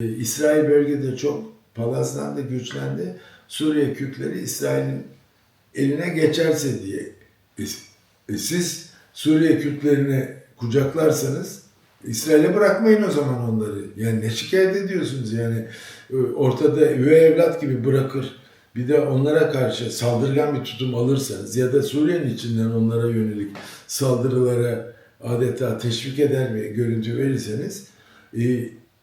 İsrail bölgede çok palazlandı, güçlendi. Suriye Kürtleri İsrail'in eline geçerse diye. Siz Suriye Kürtlerini kucaklarsanız İsrail'e bırakmayın o zaman onları. Yani ne şikayet ediyorsunuz yani? Ortada üvey evlat gibi bırakır. Bir de onlara karşı saldırgan bir tutum alırsanız ya da Suriye'nin içinden onlara yönelik saldırılara adeta teşvik eder bir görüntü verirseniz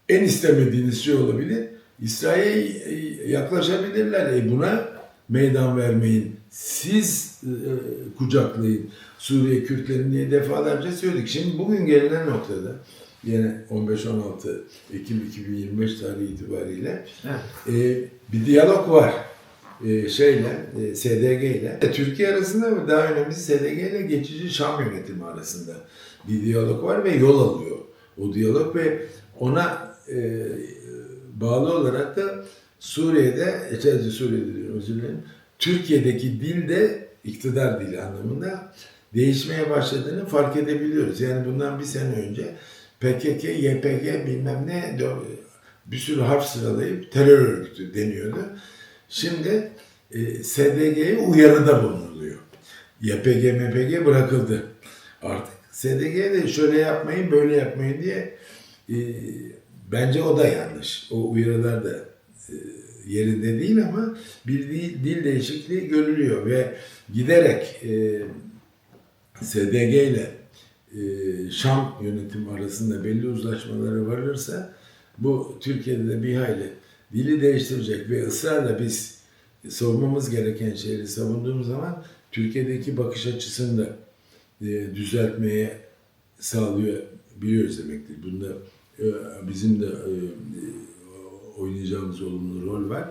en istemediğiniz şey olabilir. İsrail'e yaklaşabilirler. Buna meydan vermeyin. Siz kucaklayın Suriye Kürtlerini diye defalarca söyledik. Şimdi bugün gelinen noktada yine 15-16 Ekim 2025 tarihi itibariyle bir diyalog var. SDG ile. Türkiye arasında ve daha önemlisi SDG ile geçici Şam yönetimi arasında bir diyalog var ve yol alıyor o diyalog ve ona bağlı olarak da Suriye'de diyorum, özür dilerim, Türkiye'deki dil de iktidar dili anlamında değişmeye başladığını fark edebiliyoruz. Yani bundan bir sene önce PKK, YPG bilmem ne bir sürü harf sıralayıp terör örgütü deniyordu. Şimdi SDG'ye uyarıda bulunuluyor. YPG, MPG bırakıldı. Artık SDG'ye de şöyle yapmayın, böyle yapmayın diye bence o da yanlış. O uyarılar da yerinde değil ama bir dil değişikliği görülüyor ve giderek SDG ile Şam yönetimi arasında belli uzlaşmalara varılırsa bu Türkiye'de de bir hayli dili değiştirecek ve ısrarla biz savunmamız gereken şeyleri savunduğumuz zaman Türkiye'deki bakış açısını da düzeltmeye sağlıyor biliyoruz demektir. Bunda bizim de oynayacağımız olumlu rol var.